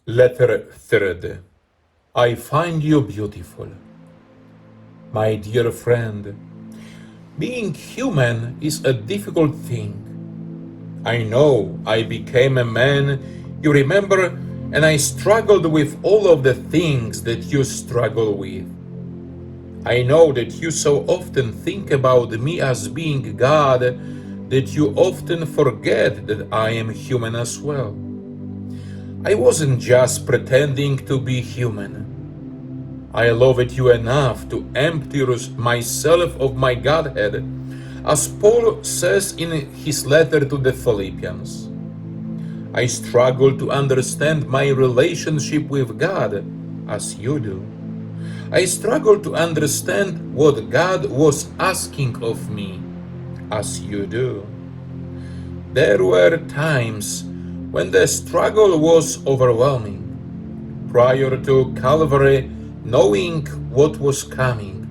Letter third. I find you beautiful. My dear friend, being human is a difficult thing. I know I became a man, you remember, and I struggled with all of the things that you struggle with. I know that you so often think about me as being God that you often forget that I am human as well. I wasn't just pretending to be human. I loved you enough to empty myself of my Godhead, as Paul says in his letter to the Philippians. I struggle to understand my relationship with God, as you do. I struggle to understand what God was asking of me, as you do. There were times when the struggle was overwhelming. Prior to Calvary, knowing what was coming,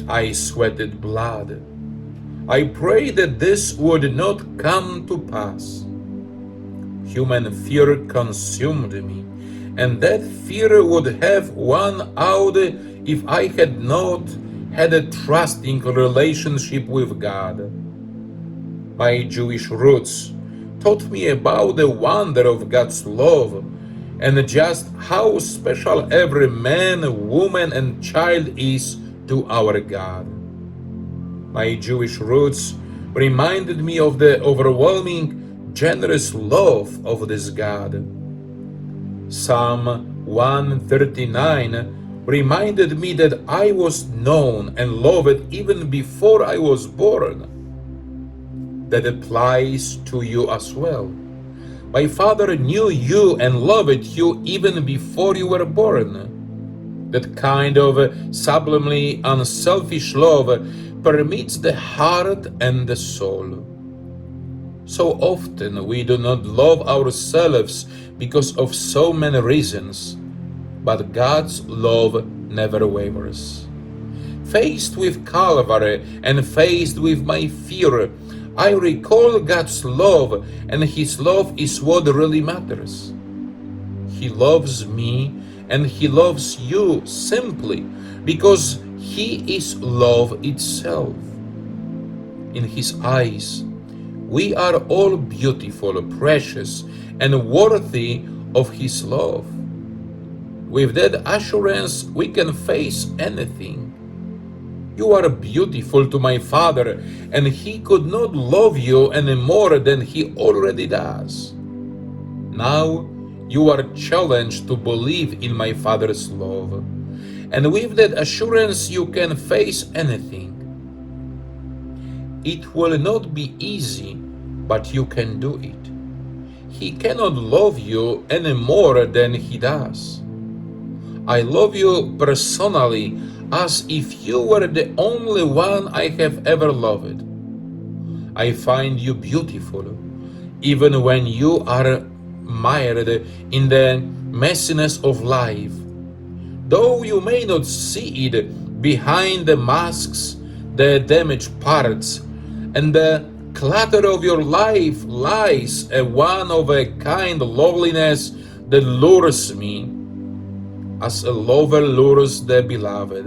I sweated blood. I prayed that this would not come to pass. Human fear consumed me, and that fear would have won out if I had not had a trusting relationship with God. My Jewish roots taught me about the wonder of God's love and just how special every man, woman, and child is to our God. My Jewish roots reminded me of the overwhelming, generous love of this God. Psalm 139 reminded me that I was known and loved even before I was born. That applies to you as well. My Father knew you and loved you even before you were born. That kind of sublimely unselfish love permeates the heart and the soul. So often we do not love ourselves because of so many reasons, but God's love never wavers. Faced with Calvary and faced with my fear, I recall God's love, and His love is what really matters. He loves me and He loves you simply because He is love itself. In His eyes, we are all beautiful, precious, and worthy of His love. With that assurance, we can face anything. You are beautiful to my Father, and He could not love you any more than He already does. Now you are challenged to believe in my Father's love, and with that assurance you can face anything. It will not be easy, but you can do it. He cannot love you any more than He does. I love you personally as if you were the only one I have ever loved. I find you beautiful, even when you are mired in the messiness of life. Though you may not see it, behind the masks, the damaged parts, and the clutter of your life lies a one-of-a-kind loveliness that lures me, as a lover lures the beloved.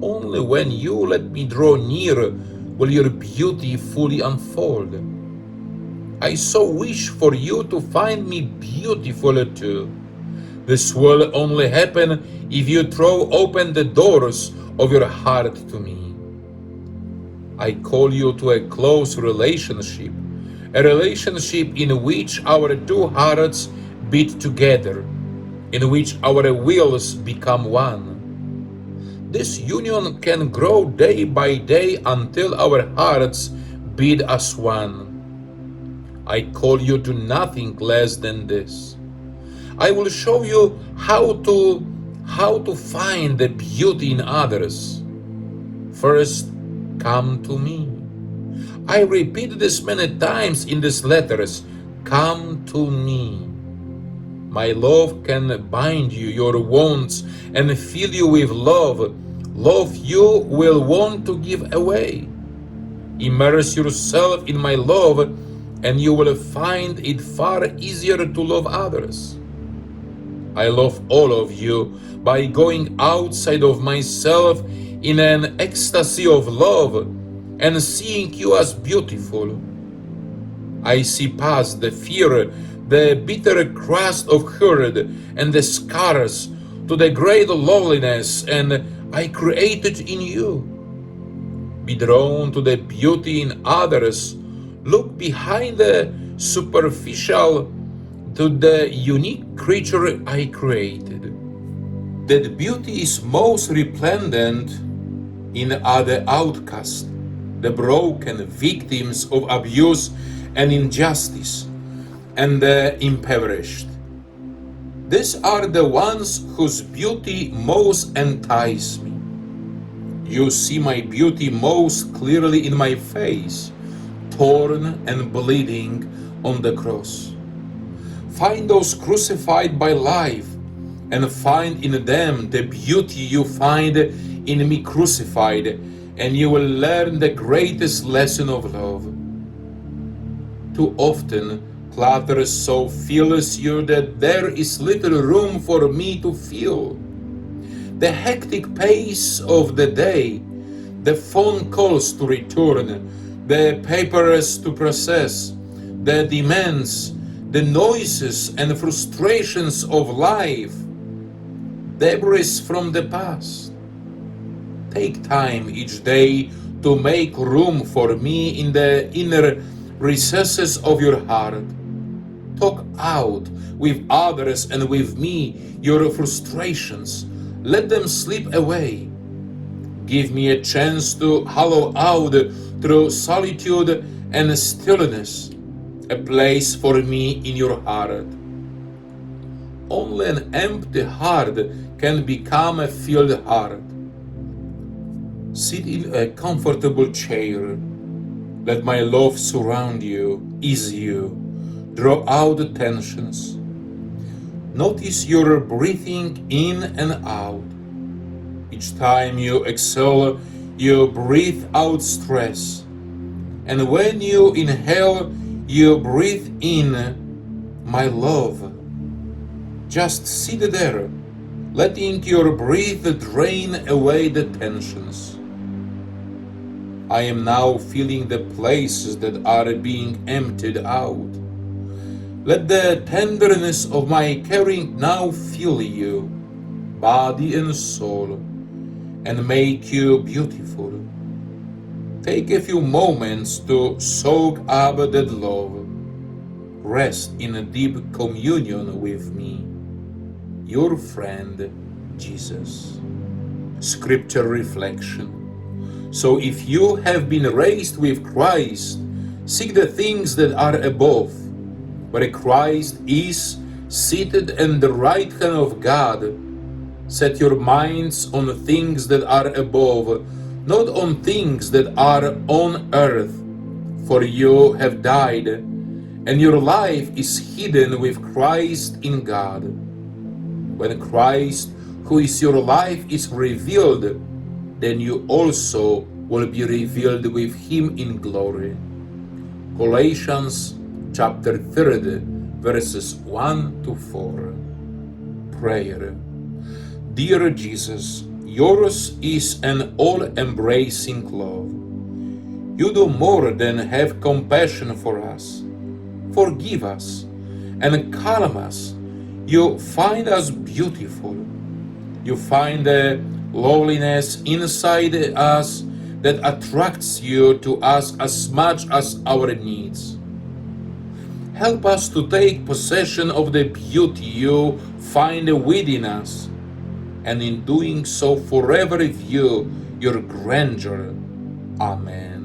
Only when you let me draw near will your beauty fully unfold. I so wish for you to find me beautiful too. This will only happen if you throw open the doors of your heart to me. I call you to a close relationship, a relationship in which our two hearts beat together, in which our wills become one. This union can grow day by day until our hearts beat as one. I call you to nothing less than this. I will show you how to find the beauty in others. First, come to me. I repeat this many times in these letters. Come to me. My love can bind you, your wounds, and fill you with love. Love you will want to give away. Immerse yourself in my love, and you will find it far easier to love others. I love all of you by going outside of myself in an ecstasy of love and seeing you as beautiful. I see past the fear, the bitter crust of hurt, and the scars to the great loneliness, and I created in you. Be drawn to the beauty in others. Look behind the superficial to the unique creature I created. That beauty is most resplendent in the outcast, the broken victims of abuse and injustice, and the impoverished. These are the ones whose beauty most entice me. You see my beauty most clearly in my face, torn and bleeding on the cross. Find those crucified by life, and find in them the beauty you find in me crucified, and you will learn the greatest lesson of love. Too often, clutter so fills you that there is little room for me to feel. The hectic pace of the day, the phone calls to return, the papers to process, the demands, the noises and frustrations of life, debris from the past. Take time each day to make room for me in the inner recesses of your heart. Talk out with others and with me your frustrations. Let them slip away. Give me a chance to hollow out through solitude and stillness, a place for me in your heart. Only an empty heart can become a filled heart. Sit in a comfortable chair. Let my love surround you, ease you, draw out the tensions. Notice your breathing in and out. Each time you exhale, you breathe out stress. And when you inhale, you breathe in my love. Just sit there, letting your breath drain away the tensions. I am now feeling the places that are being emptied out. Let the tenderness of my caring now fill you, body and soul, and make you beautiful. Take a few moments to soak up that love. Rest in a deep communion with me, your friend, Jesus. Scripture reflection. So if you have been raised with Christ, seek the things that are above, where Christ is seated at the right hand of God. Set your minds on things that are above, not on things that are on earth. For you have died, and your life is hidden with Christ in God. When Christ, who is your life, is revealed, then you also will be revealed with him in glory. Galatians chapter 3, verses 1 to 4. Prayer. Dear Jesus, yours is an all-embracing love. You do more than have compassion for us. Forgive us and calm us. You find us beautiful. You find the lowliness inside us that attracts you to us as much as our needs. Help us to take possession of the beauty you find within us, and in doing so forever view your grandeur. Amen.